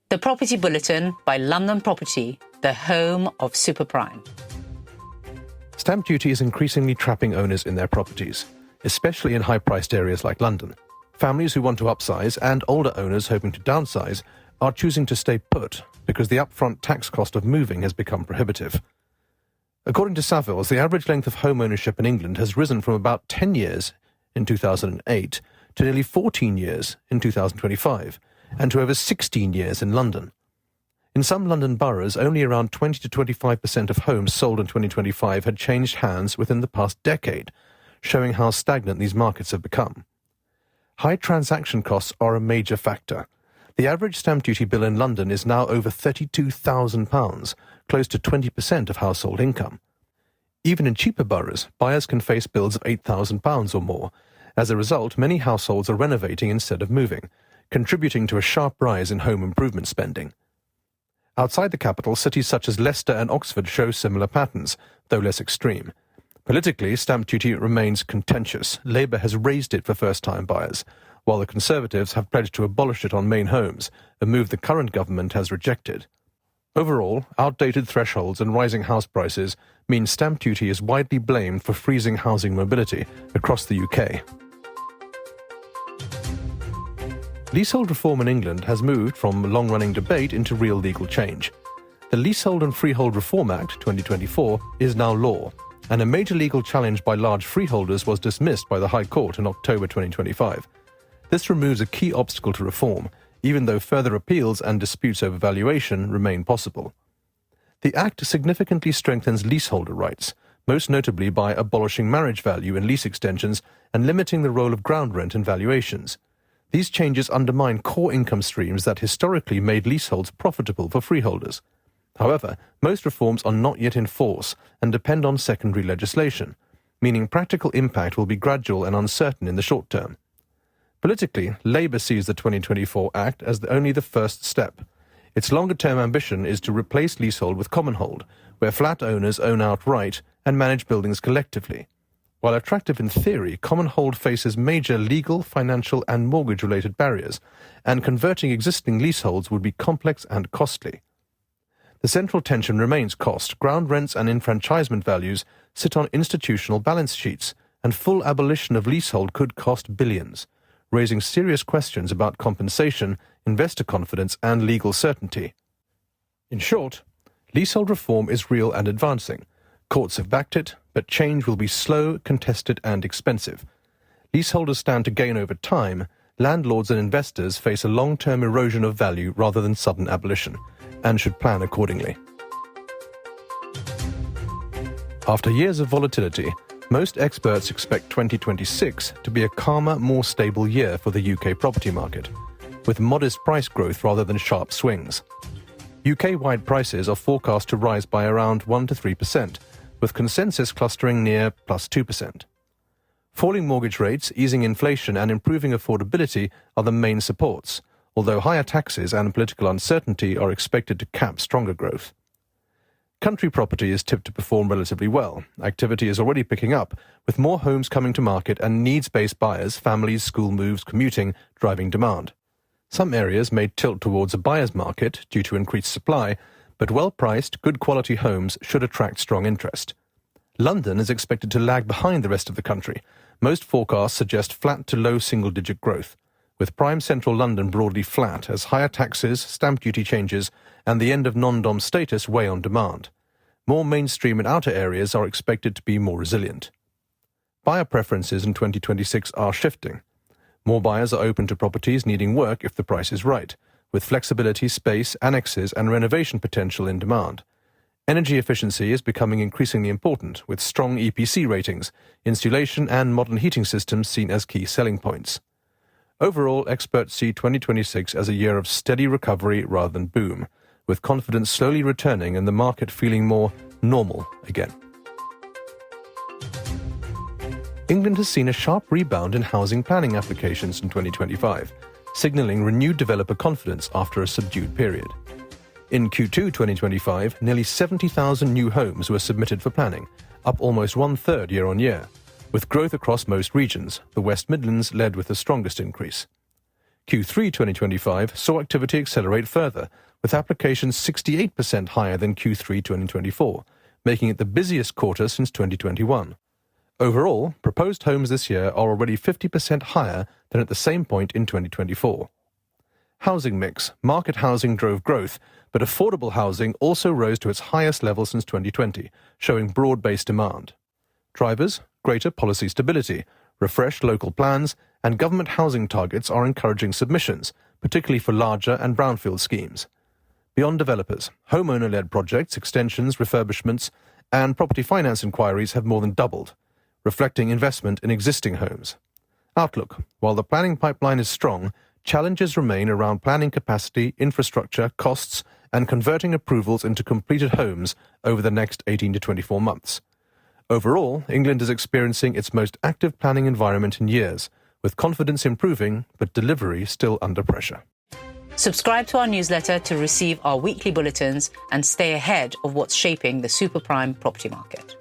The Property Bulletin by London Property, the home of superprime. Stamp duty is increasingly trapping owners in their properties, especially in high-priced areas like London. Families who want to upsize and older owners hoping to downsize are choosing to stay put because the upfront tax cost of moving has become prohibitive. According to Savills, the average length of home ownership in England has risen from about 10 years in 2008 to nearly 14 years in 2025, and to over 16 years in London. In some London boroughs, only around 20 to 25% of homes sold in 2025 had changed hands within the past decade, showing how stagnant these markets have become. High transaction costs are a major factor. The average stamp duty bill in London is now over £32,000, close to 20% of household income. Even in cheaper boroughs, buyers can face bills of £8,000 or more. As a result, many households are renovating instead of moving, contributing to a sharp rise in home improvement spending. Outside the capital, cities such as Leicester and Oxford show similar patterns, though less extreme. Politically, stamp duty remains contentious. Labour has raised it for first-time buyers, while the Conservatives have pledged to abolish it on main homes, a move the current government has rejected. Overall, outdated thresholds and rising house prices mean stamp duty is widely blamed for freezing housing mobility across the UK. Leasehold reform in England has moved from long-running debate into real legal change. The Leasehold and Freehold Reform Act 2024 is now law, and a major legal challenge by large freeholders was dismissed by the High Court in October 2025. This removes a key obstacle to reform, even though further appeals and disputes over valuation remain possible. The Act significantly strengthens leaseholder rights, most notably by abolishing marriage value in lease extensions and limiting the role of ground rent in valuations. These changes undermine core income streams that historically made leaseholds profitable for freeholders. However, most reforms are not yet in force and depend on secondary legislation, meaning practical impact will be gradual and uncertain in the short term. Politically, Labour sees the 2024 Act as only the first step. Its longer-term ambition is to replace leasehold with commonhold, where flat owners own outright and manage buildings collectively. While attractive in theory, commonhold faces major legal, financial and mortgage-related barriers, and converting existing leaseholds would be complex and costly. The central tension remains cost. Ground rents and enfranchisement values sit on institutional balance sheets, and full abolition of leasehold could cost billions, raising serious questions about compensation, investor confidence and legal certainty. In short, leasehold reform is real and advancing. Courts have backed it, but change will be slow, contested and expensive. Leaseholders stand to gain over time. Landlords and investors face a long-term erosion of value rather than sudden abolition, and should plan accordingly. After years of volatility, most experts expect 2026 to be a calmer, more stable year for the UK property market, with modest price growth rather than sharp swings. UK-wide prices are forecast to rise by around 1 to 3%, with consensus clustering near plus 2%. Falling mortgage rates, easing inflation and improving affordability are the main supports, although higher taxes and political uncertainty are expected to cap stronger growth. Country property is tipped to perform relatively well. Activity is already picking up, with more homes coming to market and needs-based buyers, families, school moves, commuting, driving demand. Some areas may tilt towards a buyer's market due to increased supply, but well-priced, good-quality homes should attract strong interest. London is expected to lag behind the rest of the country. Most forecasts suggest flat to low single-digit growth, with prime central London broadly flat as higher taxes, stamp duty changes, and the end of non-dom status weigh on demand. More mainstream and outer areas are expected to be more resilient. Buyer preferences in 2026 are shifting. More buyers are open to properties needing work if the price is right, with flexibility, space, annexes and renovation potential in demand. Energy efficiency is becoming increasingly important, with strong EPC ratings, insulation and modern heating systems seen as key selling points. Overall, experts see 2026 as a year of steady recovery rather than boom, with confidence slowly returning and the market feeling more normal again. England has seen a sharp rebound in housing planning applications in 2025, signalling renewed developer confidence after a subdued period. In Q2 2025, nearly 70,000 new homes were submitted for planning, up almost one-third year-on-year, with growth across most regions. The West Midlands led with the strongest increase. Q3 2025 saw activity accelerate further, with applications 68% higher than Q3 2024, making it the busiest quarter since 2021. Overall, proposed homes this year are already 50% higher than at the same point in 2024. Housing mix. Market housing drove growth, but affordable housing also rose to its highest level since 2020, showing broad-based demand. Drivers: greater policy stability, refreshed local plans, and government housing targets are encouraging submissions, particularly for larger and brownfield schemes. Beyond developers, homeowner-led projects, extensions, refurbishments, and property finance inquiries have more than doubled, reflecting investment in existing homes. Outlook. While the planning pipeline is strong, challenges remain around planning capacity, infrastructure, costs, and converting approvals into completed homes over the next 18 to 24 months. Overall, England is experiencing its most active planning environment in years, with confidence improving but delivery still under pressure. Subscribe to our newsletter to receive our weekly bulletins and stay ahead of what's shaping the super prime property market.